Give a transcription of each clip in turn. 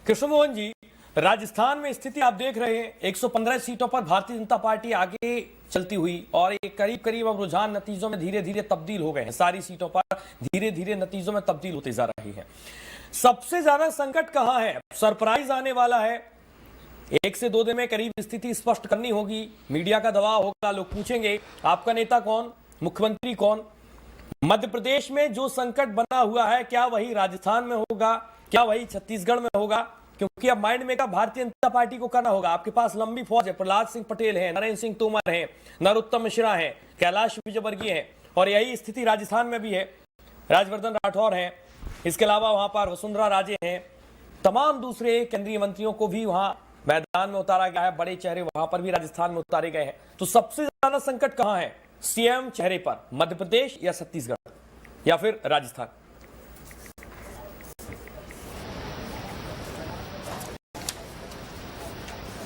कृष्ण मोहन जी, राजस्थान में स्थिति आप देख रहे हैं, 115 सीटों पर भारतीय जनता पार्टी आगे चलती हुई और एक करीब करीब अब रुझान नतीजों में धीरे धीरे तब्दील हो गए हैं। सारी सीटों पर धीरे धीरे नतीजों में तब्दील होती जा रही है। सबसे ज्यादा संकट कहां है? सरप्राइज आने वाला है। 1 से 2 दिन में करीब स्थिति स्पष्ट करनी होगी, मीडिया का दबाव होगा, लोग पूछेंगे आपका नेता कौन, मुख्यमंत्री कौन। मध्य प्रदेश में जो संकट बना हुआ है, क्या वही राजस्थान में होगा, क्या वही छत्तीसगढ़ में होगा? क्योंकि अब mind makeup Bharatiya Janata party को करना होगा। आपके पास लंबी फौज है, प्रहलाद सिंह पटेल है, नरेंद्र सिंह तोमर है, नरोत्तम मिश्रा है, कैलाश विजयवर्गीय है, और यही स्थिति राजस्थान में भी है। राजवर्धन राठौर है, इसके अलावा वहां पर वसुंधरा राजे हैं, तमाम दूसरे केंद्रीय मंत्रियों को भी वहां मैदान में उतारा गया है। बड़े चेहरे वहां पर भी राजस्थान में उतारे गए हैं। तो सबसे ज्यादा संकट कहां है सीएम चेहरे पर? मध्य प्रदेश या छत्तीसगढ़ या फिर राजस्थान?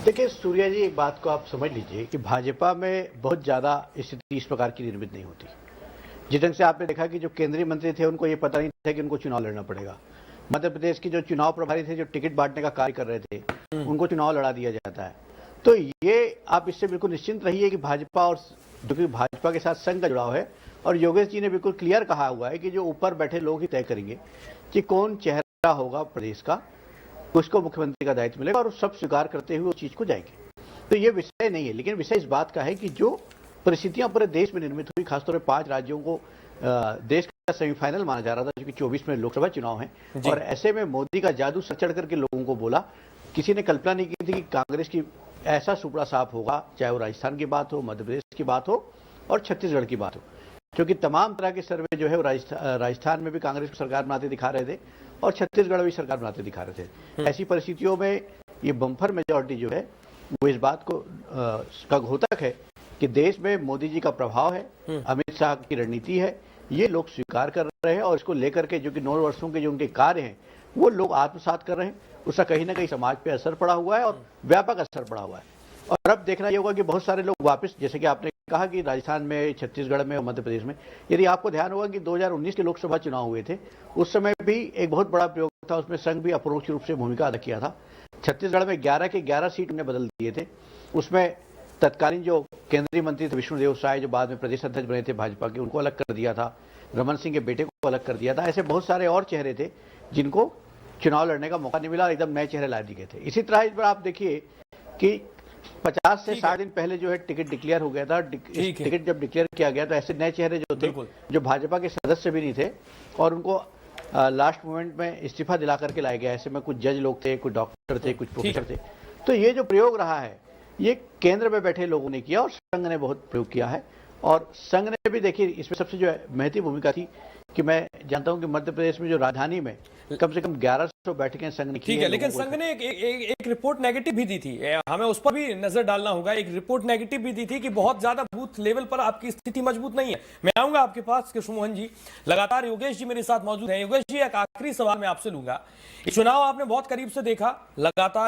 देखिए सूर्या जी, एक बात को आप समझ लीजिए कि भाजपा में बहुत ज्यादा स्थिति इस प्रकार की निर्मित नहीं होती। जिस ढंग से आपने देखा कि जो केंद्रीय मंत्री थे उनको ये पता नहीं था कि उनको चुनाव लड़ना पड़ेगा। मध्य प्रदेश की जो चुनाव प्रभारी थे, जो टिकट बांटने का कार्य कर रहे थे, उनको चुनाव लड़ा दिया जाता है। तो ये आप इससे बिल्कुल निश्चिंत रहिए कि भाजपा और जो कि भाजपा के साथ संघ का जुड़ाव है, और योगेश जी ने बिल्कुल क्लियर कहा हुआ है कि जो ऊपर बैठे लोग ही तय करेंगे कि कौन चेहरा होगा प्रदेश का, उसको मुख्यमंत्री का दायित्व मिलेगा, और सब स्वीकार करते हुए उस चीज को जाएंगे। तो ये विषय नहीं है, लेकिन विषय इस बात का है कि जो परिस्थितियां पूरे देश में निर्मित हुई, खासतौर पर 5 राज्यों को देश का सेमीफाइनल माना जा रहा था, क्योंकि 24 में लोकसभा चुनाव है, और ऐसे में मोदी का जादू सर चढ़ करके लोगों को बोला। किसी ने कल्पना नहीं की थी कि कांग्रेस की ऐसा सुपड़ा साफ होगा, चाहे वो राजस्थान की बात हो, मध्य प्रदेश की बात हो और छत्तीसगढ़ की बात हो, क्योंकि तमाम तरह के सर्वे जो है वो राजस्थान में भी कांग्रेस को सरकार बनाते दिखा रहे थे और छत्तीसगढ़ में भी सरकार बनाते दिखा रहे थे। ऐसी परिस्थितियों में ये बम्पर मेजॉरिटी जो है वो इस बात को का घोतक है कि देश में मोदी जी का प्रभाव है, अमित शाह की रणनीति है, ये लोग स्वीकार कर रहे हैं, और इसको लेकर के जो कि 9 वर्षों के जो उनके कार्य हैं वो लोग आत्मसात कर रहे हैं। उसका कहीं ना कहीं समाज पे असर पड़ा हुआ है और व्यापक असर पड़ा हुआ है। और अब देखना ये होगा कि बहुत सारे लोग वापस, जैसे कि आपने कहा कि राजस्थान में, छत्तीसगढ़ में और मध्य प्रदेश में, यदि आपको ध्यान होगा कि 2019 के लोकसभा चुनाव हुए थे, उस समय भी एक बहुत बड़ा प्रयोग था, उसमें संघ भी अपरोक्ष रूप से भूमिका अदा किया था। छत्तीसगढ़ में 11 के 11 सीट ने बदल दिए थे। उसमें तत्कालीन जो केंद्रीय मंत्री थे विष्णुदेव साय, जो बाद में प्रदेश अध्यक्ष बने थे भाजपा के, उनको अलग कर दिया था। रमन सिंह के बेटे को अलग कर दिया था। ऐसे बहुत सारे और चेहरे थे जिनको चुनाव लड़ने का मौका नहीं मिला, एकदम नए चेहरे ला दिए गए थे। इसी तरह इस पर आप देखिए कि 50 से 60 दिन पहले जो है टिकट डिक्लेयर हो गया था। टिकट जब डिक्लेयर किया गया तो ऐसे नए चेहरे जो थे, जो भाजपा के सदस्य भी नहीं थे, और उनको लास्ट मोमेंट में इस्तीफा दिला करके लाए गए। ऐसे में कुछ जज लोग थे, कुछ डॉक्टर थे, कुछ प्रोफेसर थे। तो ये जो प्रयोग रहा है, ये केंद्र में बैठे लोगों ने किया और संघ ने बहुत प्रयोग किया है। और संघ ने भी, देखिए इसमें सबसे जो महत्वपूर्ण भूमिका थी कि मैं जानता हूं कि मध्य प्रदेश में जो राजधानी में कम से कम 1100 बैठकें संघ ने की है। लेकिन संघ ने एक रिपोर्ट नेगेटिव भी दी थी, हमें उस पर भी नजर डालना होगा। एक रिपोर्ट नेगेटिव भी दी थी कि बहुत ज्यादा बूथ लेवल पर आपकी स्थिति मजबूत नहीं है। मैं आऊंगा आपके पास कृष्ण मोहन जी, लगातार योगेश जी मेरे साथ मौजूद हैं। योगेश जी, एक आखिरी सवाल मैं आपसे लूंगा। चुनाव आपने बहुत करीब से देखा, लगातार